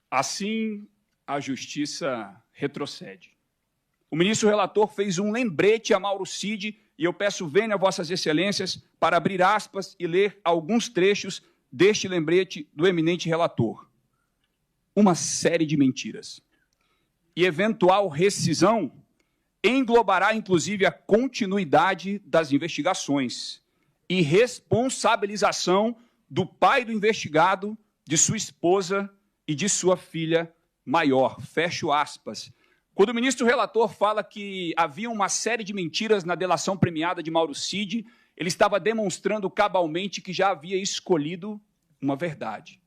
Assim, a justiça retrocede. O ministro relator fez um lembrete a Mauro Cid e eu peço venha a vossas excelências para abrir aspas e ler alguns trechos deste lembrete do eminente relator. Uma série de mentiras. E eventual rescisão englobará, inclusive, a continuidade das investigações e responsabilização do pai do investigado, de sua esposa e de sua filha maior. Fecho aspas. Quando o ministro relator fala que havia uma série de mentiras na delação premiada de Mauro Cid, ele estava demonstrando cabalmente que já havia escolhido uma verdade.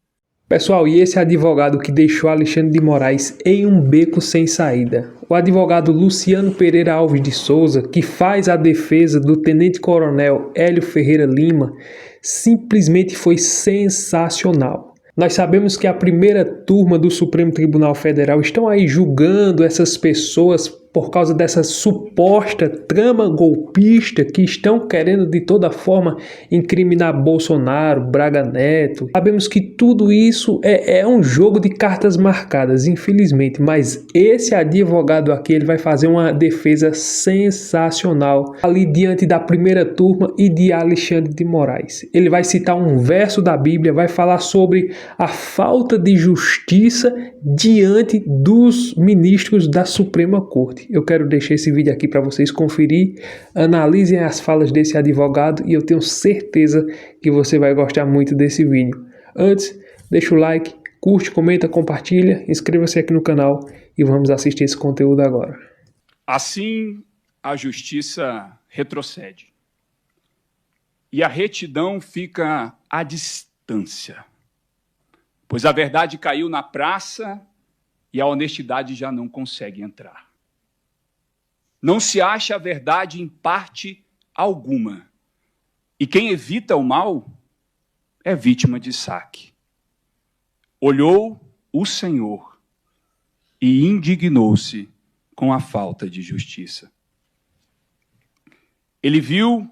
Pessoal, e esse advogado que deixou Alexandre de Moraes em um beco sem saída? O advogado Luciano Pereira Alves de Souza, que faz a defesa do tenente-coronel Hélio Ferreira Lima, simplesmente foi sensacional. Nós sabemos que a primeira turma do Supremo Tribunal Federal estão aí julgando essas pessoas por causa dessa suposta trama golpista que estão querendo de toda forma incriminar Bolsonaro, Braga Neto. Sabemos que tudo isso é um jogo de cartas marcadas, infelizmente, mas esse advogado aqui ele vai fazer uma defesa sensacional ali diante da primeira turma e de Alexandre de Moraes. Ele vai citar um verso da Bíblia, vai falar sobre a falta de justiça diante dos ministros da Suprema Corte. Eu quero deixar esse vídeo aqui para vocês conferir, analisem as falas desse advogado e eu tenho certeza que você vai gostar muito desse vídeo. Antes, deixa o like, curte, comenta, compartilha, inscreva-se aqui no canal e vamos assistir esse conteúdo agora. Assim, a justiça retrocede e a retidão fica à distância, pois a verdade caiu na praça e a honestidade já não consegue entrar. Não se acha a verdade em parte alguma. E quem evita o mal é vítima de saque. Olhou o Senhor e indignou-se com a falta de justiça. Ele viu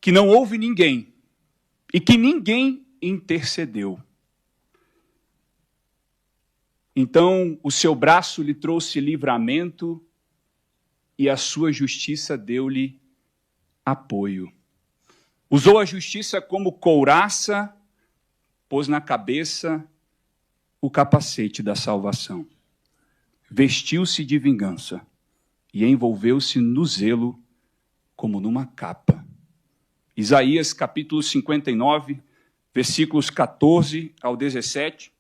que não houve ninguém e que ninguém intercedeu. Então, o seu braço lhe trouxe livramento e a sua justiça deu-lhe apoio. Usou a justiça como couraça, pôs na cabeça o capacete da salvação. Vestiu-se de vingança e envolveu-se no zelo como numa capa. Isaías capítulo 59, versículos 14 ao 17.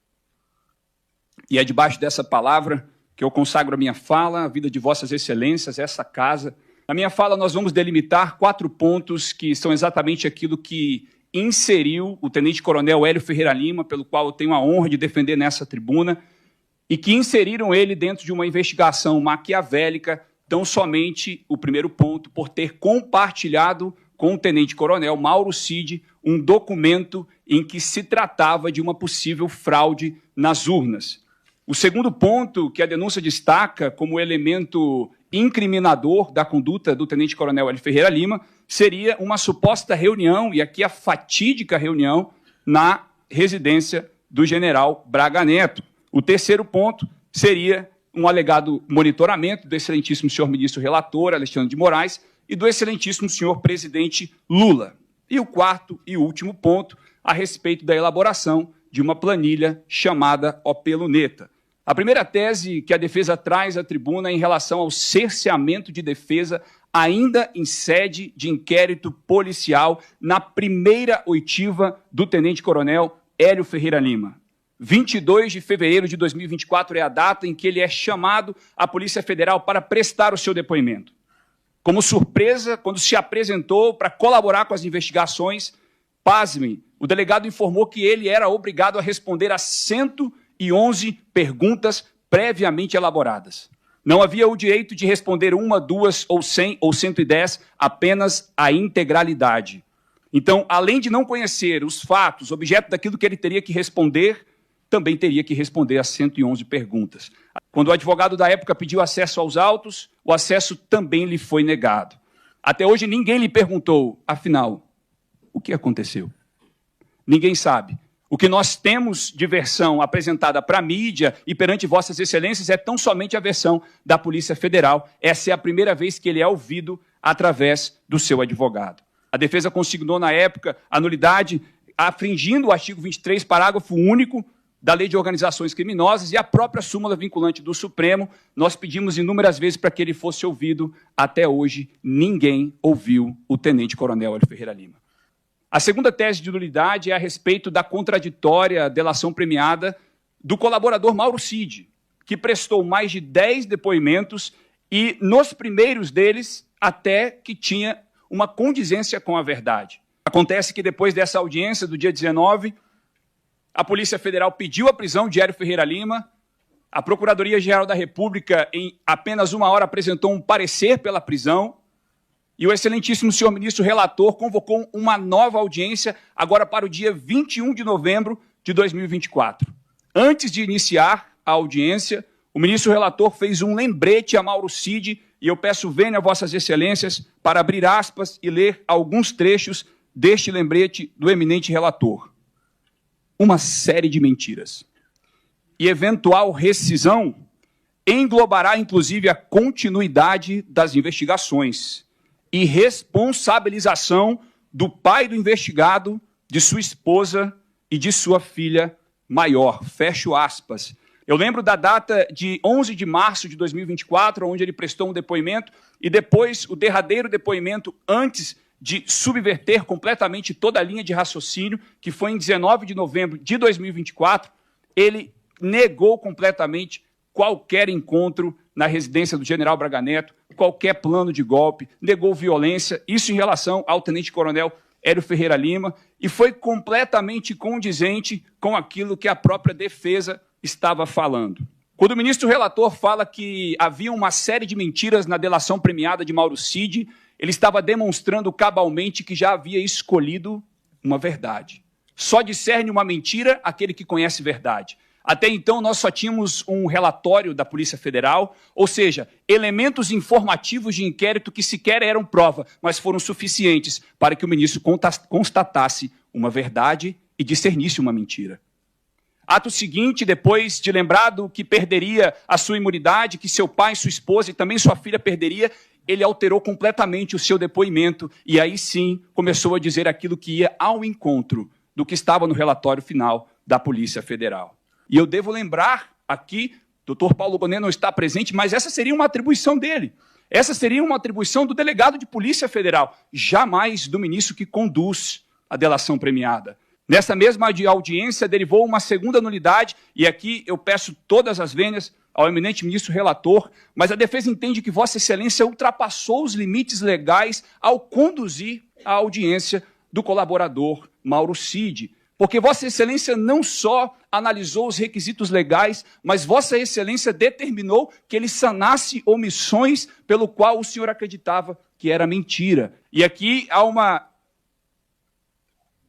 E é debaixo dessa palavra que eu consagro a minha fala, a vida de vossas excelências, essa casa. Na minha fala nós vamos delimitar 4 pontos que são exatamente aquilo que inseriu o tenente-coronel Hélio Ferreira Lima, pelo qual eu tenho a honra de defender nessa tribuna, e que inseriram ele dentro de uma investigação maquiavélica, tão somente o primeiro ponto, por ter compartilhado com o tenente-coronel Mauro Cid um documento em que se tratava de uma possível fraude nas urnas. O segundo ponto que a denúncia destaca como elemento incriminador da conduta do tenente-coronel Hélio Ferreira Lima seria uma suposta reunião, e aqui a fatídica reunião, na residência do general Braga Neto. O terceiro ponto seria um alegado monitoramento do excelentíssimo senhor ministro relator, Alexandre de Moraes, e do excelentíssimo senhor presidente Lula. E o quarto e último ponto a respeito da elaboração de uma planilha chamada OP Luneta. A primeira tese que a defesa traz à tribuna é em relação ao cerceamento de defesa ainda em sede de inquérito policial na primeira oitiva do tenente-coronel Hélio Ferreira Lima. 22 de fevereiro de 2024 é a data em que ele é chamado à Polícia Federal para prestar o seu depoimento. Como surpresa, quando se apresentou para colaborar com as investigações, pasmem, o delegado informou que ele era obrigado a responder a 111 perguntas previamente elaboradas. Não havia o direito de responder 1, 2 ou 100 ou 110, apenas a integralidade. Então, além de não conhecer os fatos, objeto daquilo que ele teria que responder, também teria que responder a 111 perguntas. Quando o advogado da época pediu acesso aos autos, o acesso também lhe foi negado. Até hoje ninguém lhe perguntou, afinal, o que aconteceu? Ninguém sabe. O que nós temos de versão apresentada para a mídia e perante vossas excelências é tão somente a versão da Polícia Federal. Essa é a primeira vez que ele é ouvido através do seu advogado. A defesa consignou, na época, a nulidade, afringindo o artigo 23, parágrafo único da Lei de Organizações Criminosas e a própria súmula vinculante do Supremo. Nós pedimos inúmeras vezes para que ele fosse ouvido. Até hoje, ninguém ouviu o tenente-coronel Hélio Ferreira Lima. A segunda tese de nulidade é a respeito da contraditória delação premiada do colaborador Mauro Cid, que prestou mais de 10 depoimentos e, nos primeiros deles, até que tinha uma condizência com a verdade. Acontece que, depois dessa audiência, do dia 19, a Polícia Federal pediu a prisão de Hélio Ferreira Lima, a Procuradoria-Geral da República, em apenas 1 hora, apresentou um parecer pela prisão, e o excelentíssimo senhor ministro relator convocou uma nova audiência, agora para o dia 21 de novembro de 2024. Antes de iniciar a audiência, o ministro relator fez um lembrete a Mauro Cid, e eu peço vênia a vossas excelências para abrir aspas e ler alguns trechos deste lembrete do eminente relator. Uma série de mentiras e eventual rescisão englobará, inclusive, a continuidade das investigações e responsabilização do pai do investigado, de sua esposa e de sua filha maior. Fecho aspas. Eu lembro da data de 11 de março de 2024, onde ele prestou um depoimento, e depois o derradeiro depoimento antes de subverter completamente toda a linha de raciocínio, que foi em 19 de novembro de 2024, ele negou completamente qualquer encontro na residência do general Braga Neto, qualquer plano de golpe, negou violência, isso em relação ao tenente-coronel Hélio Ferreira Lima, e foi completamente condizente com aquilo que a própria defesa estava falando. Quando o ministro relator fala que havia uma série de mentiras na delação premiada de Mauro Cid, ele estava demonstrando cabalmente que já havia escolhido uma verdade. Só discerne uma mentira aquele que conhece verdade. Até então, nós só tínhamos um relatório da Polícia Federal, ou seja, elementos informativos de inquérito que sequer eram prova, mas foram suficientes para que o ministro constatasse uma verdade e discernisse uma mentira. Ato seguinte, depois de lembrado que perderia a sua imunidade, que seu pai, sua esposa e também sua filha perderia, ele alterou completamente o seu depoimento e aí sim começou a dizer aquilo que ia ao encontro do que estava no relatório final da Polícia Federal. E eu devo lembrar aqui, doutor Paulo Bonet não está presente, mas essa seria uma atribuição dele. Essa seria uma atribuição do delegado de Polícia Federal, jamais do ministro que conduz a delação premiada. Nessa mesma audiência, derivou uma segunda nulidade, e aqui eu peço todas as vênias ao eminente ministro relator, mas a defesa entende que Vossa Excelência ultrapassou os limites legais ao conduzir a audiência do colaborador Mauro Cid, porque Vossa Excelência não só analisou os requisitos legais, mas Vossa Excelência determinou que ele sanasse omissões pelo qual o senhor acreditava que era mentira. E aqui há uma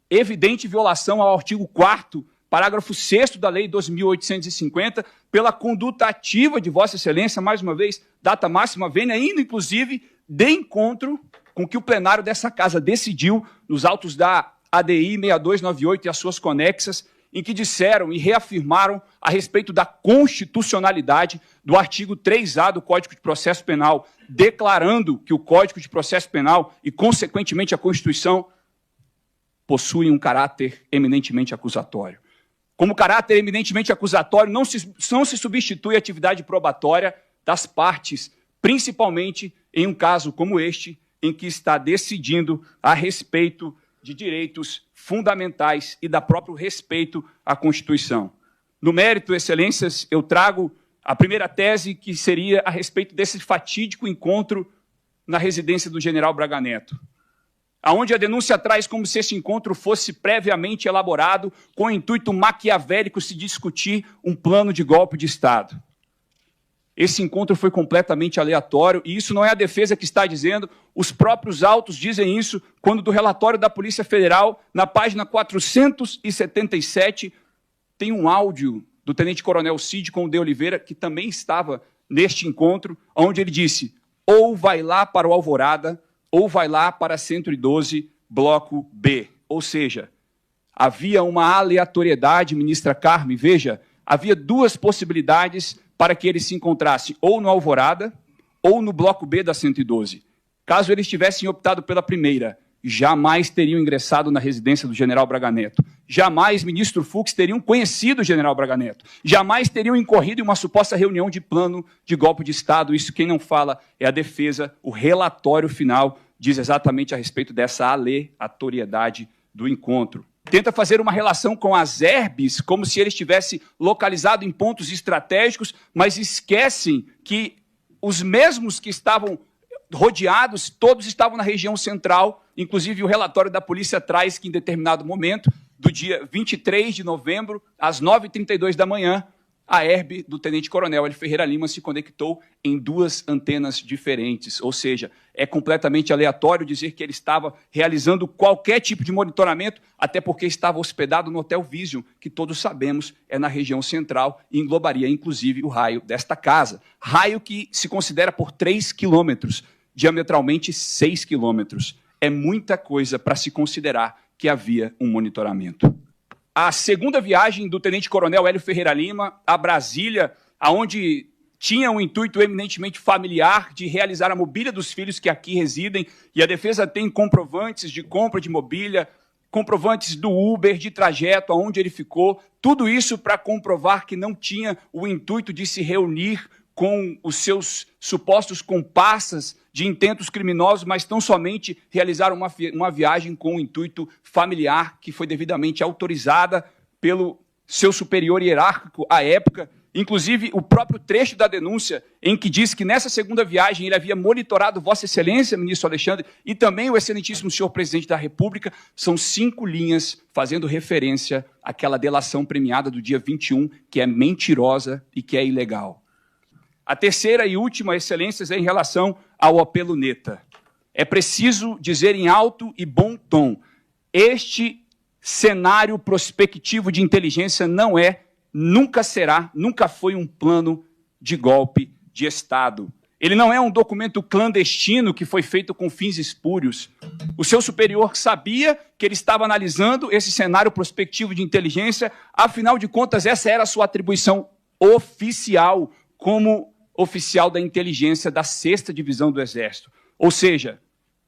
evidente violação ao artigo 4º, parágrafo 6º da Lei 2.850, pela conduta ativa de Vossa Excelência, mais uma vez, data máxima vênia, indo, inclusive, de encontro com o que o plenário dessa casa decidiu nos autos da ADI 6298 e as suas conexas, em que disseram e reafirmaram a respeito da constitucionalidade do artigo 3A do Código de Processo Penal, declarando que o Código de Processo Penal e, consequentemente, a Constituição possuem um caráter eminentemente acusatório. Como caráter eminentemente acusatório, não se substitui a atividade probatória das partes, principalmente em um caso como este, em que está decidindo a respeito de direitos fundamentais e da próprio respeito à Constituição. No mérito, excelências, eu trago a primeira tese, que seria a respeito desse fatídico encontro na residência do general Braga Neto, aonde a denúncia traz como se esse encontro fosse previamente elaborado com o intuito maquiavélico de se discutir um plano de golpe de Estado. Esse encontro foi completamente aleatório, e isso não é a defesa que está dizendo, os próprios autos dizem isso, quando do relatório da Polícia Federal, na página 477, tem um áudio do tenente-coronel Cid com o de Oliveira, que também estava neste encontro, onde ele disse, ou vai lá para o Alvorada, ou vai lá para 112, bloco B. Ou seja, Havia uma aleatoriedade, ministra Carme, veja, havia duas possibilidades para que ele se encontrasse, ou no Alvorada, ou no Bloco B da 112. Caso eles tivessem optado pela primeira, jamais teriam ingressado na residência do general Braga Neto. Jamais, ministro Fux, teriam conhecido o general Braga Neto. Jamais teriam incorrido em uma suposta reunião de plano de golpe de Estado. Isso quem não fala é a defesa. O relatório final diz exatamente a respeito dessa aleatoriedade do encontro. Tenta fazer uma relação com as herbes, como se ele estivesse localizado em pontos estratégicos, mas esquecem que os mesmos que estavam rodeados, todos estavam na região central, inclusive o relatório da polícia traz que em determinado momento, do dia 23 de novembro, às 9h32 da manhã, a herbe do tenente-coronel Hélio Ferreira Lima se conectou em duas antenas diferentes, ou seja, é completamente aleatório dizer que ele estava realizando qualquer tipo de monitoramento, até porque estava hospedado no Hotel Vision, que todos sabemos é na região central e englobaria inclusive o raio desta casa, raio que se considera por 3 quilômetros, diametralmente 6 quilômetros. É muita coisa para se considerar que havia um monitoramento. A segunda viagem do tenente-coronel Hélio Ferreira Lima a Brasília, aonde tinha um intuito eminentemente familiar de realizar a mobília dos filhos que aqui residem, e a defesa tem comprovantes de compra de mobília, comprovantes do Uber, de trajeto, aonde ele ficou, tudo isso para comprovar que não tinha o intuito de se reunir com os seus supostos comparsas de intentos criminosos, mas tão somente realizar uma viagem com o intuito familiar, que foi devidamente autorizada pelo seu superior hierárquico à época. Inclusive, o próprio trecho da denúncia, em que diz que nessa segunda viagem ele havia monitorado Vossa Excelência, ministro Alexandre, e também o excelentíssimo senhor presidente da República, são 5 linhas fazendo referência àquela delação premiada do dia 21, que é mentirosa e que é ilegal. A terceira e última, excelências, é em relação ao apelo Neta. É preciso dizer em alto e bom tom, este cenário prospectivo de inteligência não é, nunca será, nunca foi um plano de golpe de Estado. Ele não é um documento clandestino que foi feito com fins espúrios. O seu superior sabia que ele estava analisando esse cenário prospectivo de inteligência, afinal de contas, essa era a sua atribuição oficial como oficial da inteligência da 6ª Divisão do Exército. Ou seja,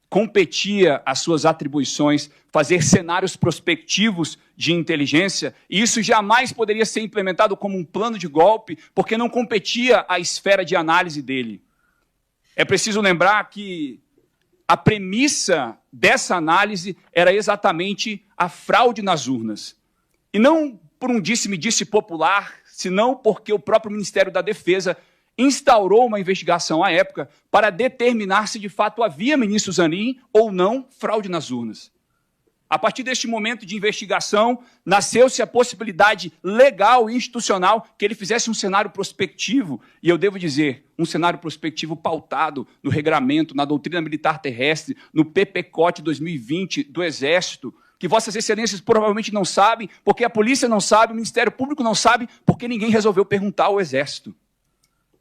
competia às suas atribuições fazer cenários prospectivos de inteligência, e isso jamais poderia ser implementado como um plano de golpe, porque não competia à esfera de análise dele. É preciso lembrar que a premissa dessa análise era exatamente a fraude nas urnas. E não por um disse-me-disse popular, senão porque o próprio Ministério da Defesa instaurou uma investigação à época para determinar se de fato havia, ministro Zanin, ou não, fraude nas urnas. A partir deste momento de investigação, nasceu-se a possibilidade legal e institucional que ele fizesse um cenário prospectivo, e eu devo dizer, um cenário prospectivo pautado no regramento, na doutrina militar terrestre, no PPCOT 2020 do Exército, que Vossas Excelências provavelmente não sabem, porque a polícia não sabe, o Ministério Público não sabe, porque ninguém resolveu perguntar ao Exército.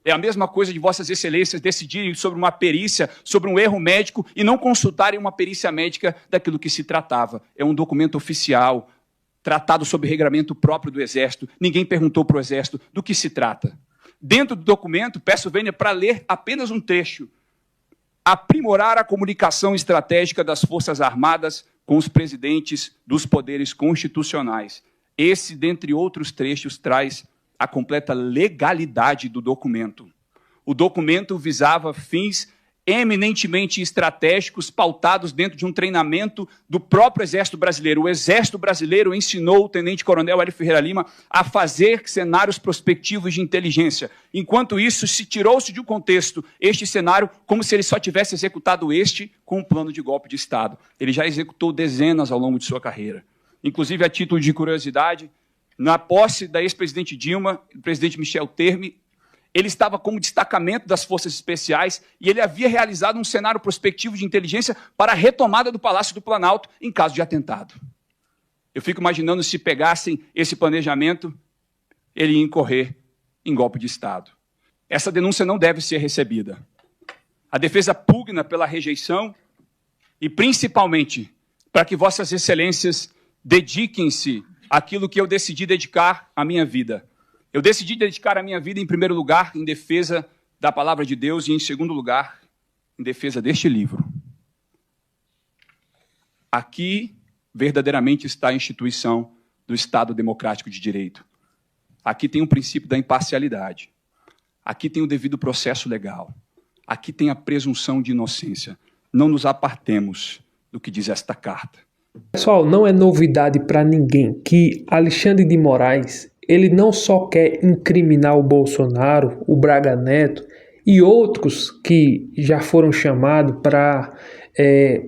É a mesma coisa de Vossas Excelências decidirem sobre uma perícia, sobre um erro médico e não consultarem uma perícia médica daquilo que se tratava. É um documento oficial, tratado sob regramento próprio do Exército. Ninguém perguntou para o Exército do que se trata. Dentro do documento, peço vênia para ler apenas um trecho. Aprimorar a comunicação estratégica das Forças Armadas com os presidentes dos poderes constitucionais. Esse, dentre outros trechos, traz a completa legalidade do documento. O documento visava fins eminentemente estratégicos, pautados dentro de um treinamento do próprio Exército Brasileiro. O Exército Brasileiro ensinou o tenente-coronel Hélio Ferreira Lima a fazer cenários prospectivos de inteligência. Enquanto isso, se tirou-se de um contexto este cenário como se ele só tivesse executado este com um plano de golpe de Estado. Ele já executou dezenas ao longo de sua carreira. Inclusive, a título de curiosidade, na posse da ex-presidente Dilma, o presidente Michel Temer, ele estava como destacamento das Forças Especiais e ele havia realizado um cenário prospectivo de inteligência para a retomada do Palácio do Planalto em caso de atentado. Eu fico imaginando se pegassem esse planejamento, ele ia incorrer em golpe de Estado. Essa denúncia não deve ser recebida. A defesa pugna pela rejeição e, principalmente, para que Vossas Excelências dediquem-se àquilo que eu decidi dedicar a minha vida. Eu decidi dedicar a minha vida, em primeiro lugar, em defesa da palavra de Deus e, em segundo lugar, em defesa deste livro. Aqui, verdadeiramente, está a instituição do Estado Democrático de Direito. Aqui tem o princípio da imparcialidade. Aqui tem o devido processo legal. Aqui tem a presunção de inocência. Não nos apartemos do que diz esta carta. Pessoal, não é novidade para ninguém que Alexandre de Moraes, ele não só quer incriminar o Bolsonaro, o Braga Neto e outros que já foram chamados para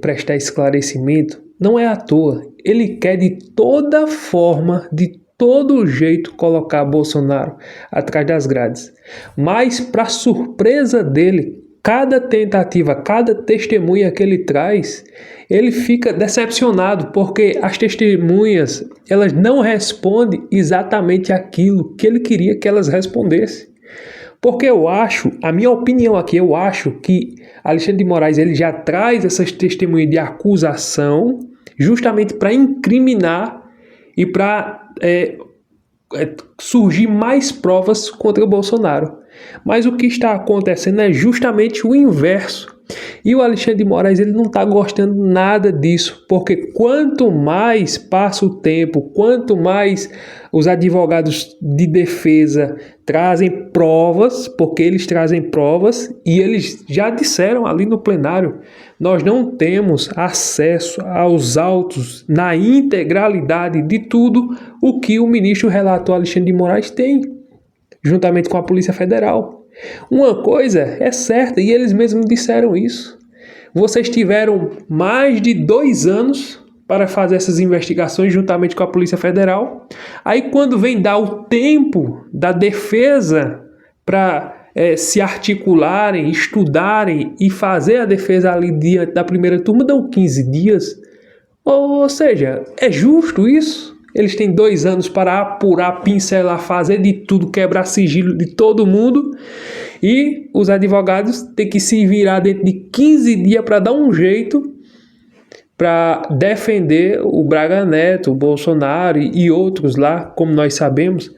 prestar esclarecimento, não é à toa. Ele quer de toda forma, de todo jeito, colocar Bolsonaro atrás das grades. Mas, para surpresa dele, cada tentativa, cada testemunha que ele traz, ele fica decepcionado, porque as testemunhas, elas não respondem exatamente aquilo que ele queria que elas respondessem. Porque eu acho, a minha opinião aqui, eu acho que Alexandre de Moraes ele já traz essas testemunhas de acusação justamente para incriminar e para surgir mais provas contra o Bolsonaro. Mas o que está acontecendo é justamente o inverso. E o Alexandre de Moraes ele não está gostando nada disso, porque quanto mais passa o tempo, quanto mais os advogados de defesa trazem provas, porque eles trazem provas e eles já disseram ali no plenário, nós não temos acesso aos autos na integralidade de tudo o que o ministro relator Alexandre de Moraes tem, juntamente com a Polícia Federal. Uma coisa é certa, e eles mesmos disseram isso. Vocês tiveram mais de 2 anos para fazer essas investigações juntamente com a Polícia Federal. Aí quando vem dar o tempo da defesa para se articularem, estudarem e fazer a defesa ali diante da primeira turma, dão 15 dias. Ou seja, é justo isso? Eles têm 2 anos para apurar, pincelar, fazer de tudo, quebrar sigilo de todo mundo. E os advogados têm que se virar dentro de 15 dias para dar um jeito para defender o Braga Neto, o Bolsonaro e outros lá, como nós sabemos.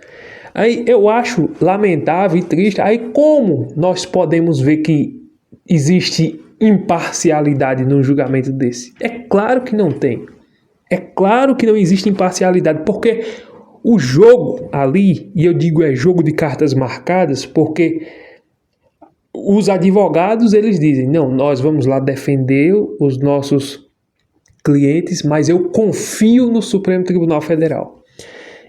Aí eu acho lamentável e triste. Aí como nós podemos ver que existe imparcialidade num julgamento desse? É claro que não tem. É claro que não existe imparcialidade, porque o jogo ali, e eu digo é jogo de cartas marcadas, porque os advogados, eles dizem, não, nós vamos lá defender os nossos clientes, mas eu confio no Supremo Tribunal Federal.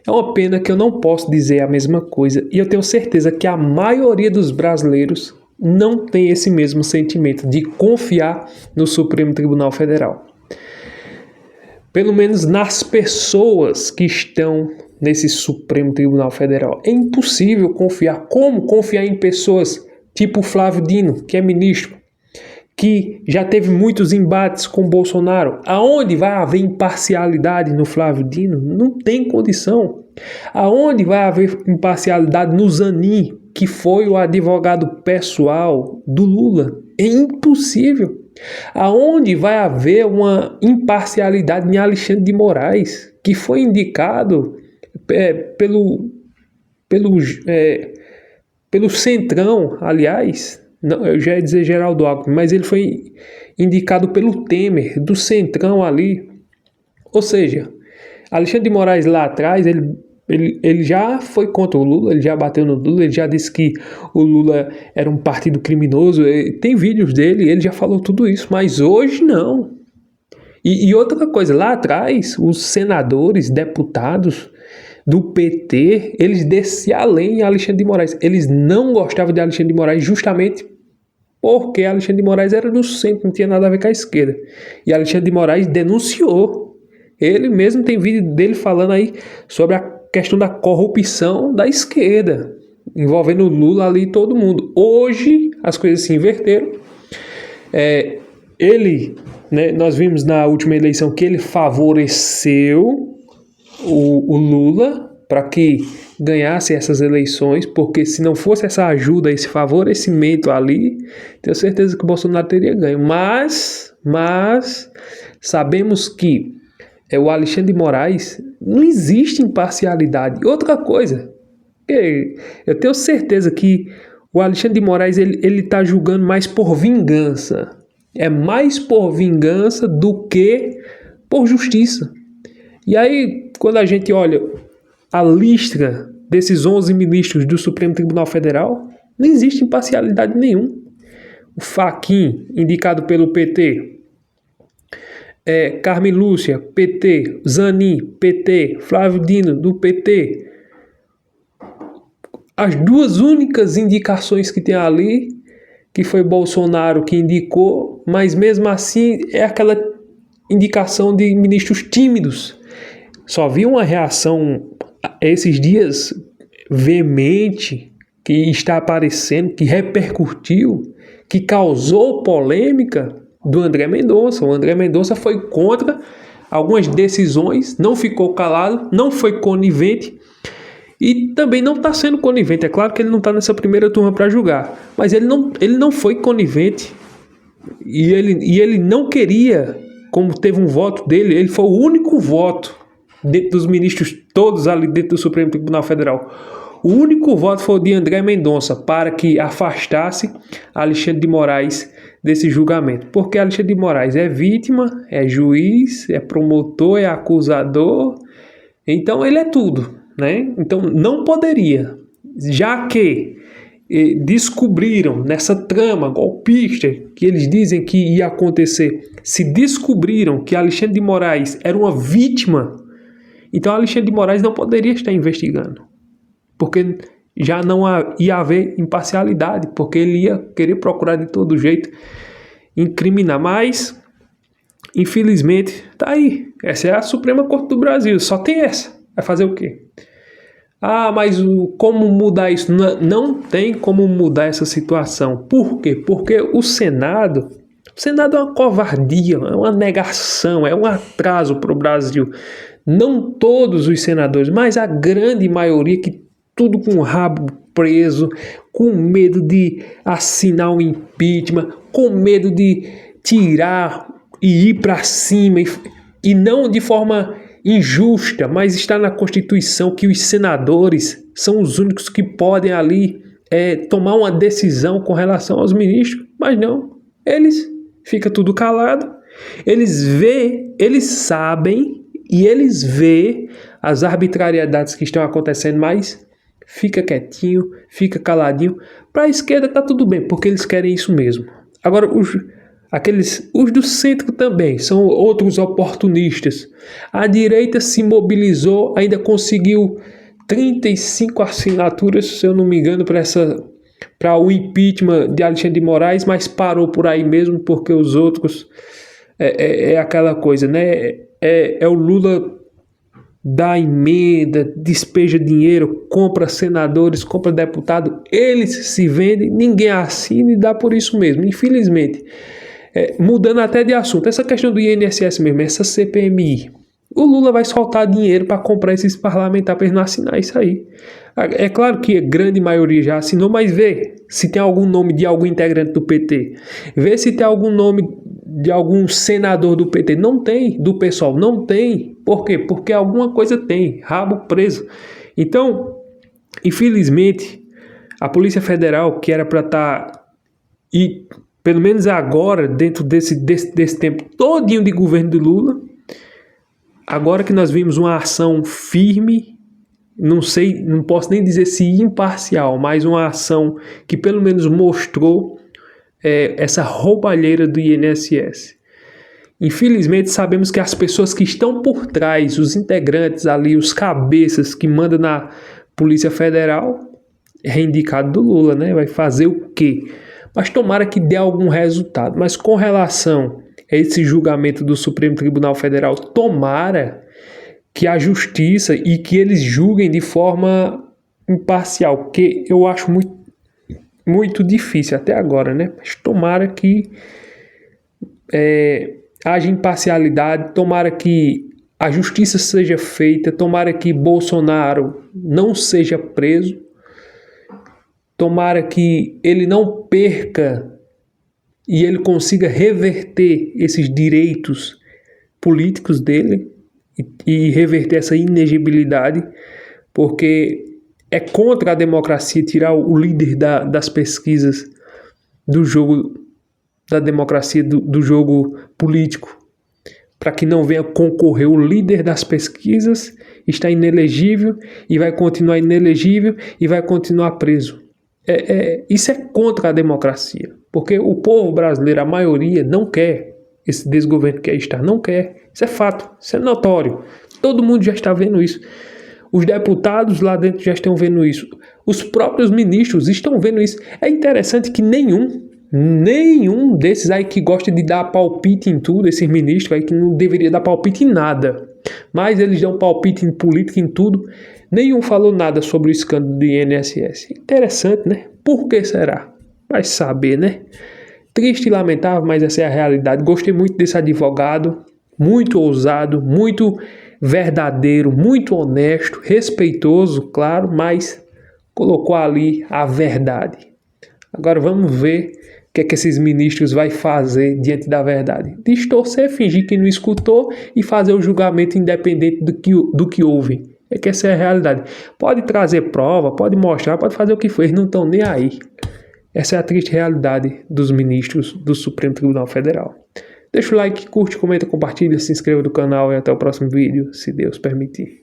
É uma pena que eu não posso dizer a mesma coisa, e eu tenho certeza que a maioria dos brasileiros não tem esse mesmo sentimento de confiar no Supremo Tribunal Federal. Pelo menos nas pessoas que estão nesse Supremo Tribunal Federal. É impossível confiar. Como confiar em pessoas tipo Flávio Dino, que é ministro, que já teve muitos embates com Bolsonaro? Aonde vai haver imparcialidade no Flávio Dino? Não tem condição. Aonde vai haver imparcialidade no Zanin, que foi o advogado pessoal do Lula? É impossível. Aonde vai haver uma imparcialidade em Alexandre de Moraes, que foi indicado pelo Centrão, aliás, não, eu já ia dizer Geraldo Alckmin, mas ele foi indicado pelo Temer, do Centrão ali. Ou seja, Alexandre de Moraes lá atrás, ele já foi contra o Lula, ele já bateu no Lula, ele já disse que o Lula era um partido criminoso, tem vídeos dele, ele já falou tudo isso, mas hoje não. E outra coisa, lá atrás, os senadores, deputados do PT, eles desciam além de Alexandre de Moraes. Eles não gostavam de Alexandre de Moraes justamente porque Alexandre de Moraes era do centro, não tinha nada a ver com a esquerda. E Alexandre de Moraes denunciou. Ele mesmo tem vídeo dele falando aí sobre a questão da corrupção da esquerda, envolvendo o Lula ali e todo mundo. Hoje as coisas se inverteram. Nós vimos na última eleição que ele favoreceu o Lula para que ganhasse essas eleições, porque se não fosse essa ajuda, esse favorecimento ali, tenho certeza que o Bolsonaro teria ganho. Mas sabemos que o Alexandre de Moraes, não existe imparcialidade. Outra coisa, eu tenho certeza que o Alexandre de Moraes ele está julgando mais por vingança. É mais por vingança do que por justiça. E aí, quando a gente olha a lista desses 11 ministros do Supremo Tribunal Federal, não existe imparcialidade nenhuma. O Fachin, indicado pelo PT, Carmen Lúcia, PT, Zanin, PT, Flávio Dino, do PT. As duas únicas indicações que tem ali, que foi Bolsonaro que indicou, mas mesmo assim é aquela indicação de ministros tímidos. Só vi uma reação esses dias veemente que está aparecendo, que repercutiu, que causou polêmica do André Mendonça. O André Mendonça foi contra algumas decisões, não ficou calado, não foi conivente e também não está sendo conivente. É claro que ele não está nessa primeira turma para julgar, mas ele não foi conivente e ele não queria, como teve um voto dele, ele foi o único voto dentro dos ministros todos ali dentro do Supremo Tribunal Federal. O único voto foi o de André Mendonça para que afastasse Alexandre de Moraes desse julgamento. Porque Alexandre de Moraes é vítima, é juiz, é promotor, é acusador. Então ele é tudo, né? Então não poderia. Já que descobriram nessa trama golpista que eles dizem que ia acontecer, se descobriram que Alexandre de Moraes era uma vítima, então Alexandre de Moraes não poderia estar investigando. Porque já não ia haver imparcialidade, porque ele ia querer procurar de todo jeito incriminar. Mas, infelizmente, tá aí. Essa é a Suprema Corte do Brasil, só tem essa. Vai fazer o quê? Mas como mudar isso? Não tem como mudar essa situação. Por quê? Porque o Senado é uma covardia, é uma negação, é um atraso para o Brasil. Não todos os senadores, mas a grande maioria que tudo com o rabo preso, com medo de assinar um impeachment, com medo de tirar e ir para cima, e não de forma injusta, mas está na Constituição que os senadores são os únicos que podem ali tomar uma decisão com relação aos ministros, mas não, eles ficam tudo calado, eles sabem e eles veem as arbitrariedades que estão acontecendo, mas fica quietinho, fica caladinho. Para a esquerda tá tudo bem, porque eles querem isso mesmo. Agora, os do centro também são outros oportunistas. A direita se mobilizou, ainda conseguiu 35 assinaturas, se eu não me engano, para o impeachment de Alexandre de Moraes, mas parou por aí mesmo, porque os outros é aquela coisa, né? É o Lula dá emenda, despeja dinheiro, compra senadores, compra deputado, eles se vendem, ninguém assina e dá por isso mesmo, infelizmente. Mudando até de assunto, essa questão do INSS mesmo, essa CPMI, o Lula vai soltar dinheiro para comprar esses parlamentares para eles não assinar isso aí. É claro que a grande maioria já assinou, mas vê se tem algum nome de algum integrante do PT, vê se tem algum nome de algum senador do PT. Não tem, do PSOL, não tem. Por quê? Porque alguma coisa tem, rabo preso. Então, infelizmente, a Polícia Federal, que era para estar, e pelo menos agora, dentro desse tempo todinho de governo do Lula, agora que nós vimos uma ação firme, não posso nem dizer se imparcial, mas uma ação que pelo menos mostrou essa roubalheira do INSS. Infelizmente, sabemos que as pessoas que estão por trás, os integrantes ali, os cabeças que mandam na Polícia Federal, é indicado do Lula, né? Vai fazer o quê? Mas tomara que dê algum resultado. Mas com relação a esse julgamento do Supremo Tribunal Federal, tomara que a justiça e que eles julguem de forma imparcial, porque eu acho muito difícil até agora, né? Mas tomara que haja imparcialidade, tomara que a justiça seja feita, tomara que Bolsonaro não seja preso, tomara que ele não perca e ele consiga reverter esses direitos políticos dele, e reverter essa inegibilidade, porque é contra a democracia tirar o líder das pesquisas do jogo da democracia, do jogo político, para que não venha concorrer. O líder das pesquisas está inelegível e vai continuar inelegível e vai continuar preso. Isso é contra a democracia, porque o povo brasileiro, a maioria, não quer esse desgoverno que aí está, não quer. Isso é fato, isso é notório. Todo mundo já está vendo isso. Os deputados lá dentro já estão vendo isso. Os próprios ministros estão vendo isso. É interessante que nenhum desses aí que gosta de dar palpite em tudo, esses ministros aí que não deveria dar palpite em nada, mas eles dão palpite em política, em tudo, nenhum falou nada sobre o escândalo do INSS. Interessante, né? Por que será? Vai saber, né? Triste e lamentável, mas essa é a realidade. Gostei muito desse advogado, muito ousado, muito verdadeiro, muito honesto, respeitoso, claro, mas colocou ali a verdade. Agora vamos ver o que é que esses ministros vão fazer diante da verdade. Distorcer, fingir que não escutou e fazer o julgamento independente do que houve. É que essa é a realidade. Pode trazer prova, pode mostrar, pode fazer o que for, eles não estão nem aí. Essa é a triste realidade dos ministros do Supremo Tribunal Federal. Deixa o like, curte, comenta, compartilha, se inscreva no canal e até o próximo vídeo, se Deus permitir.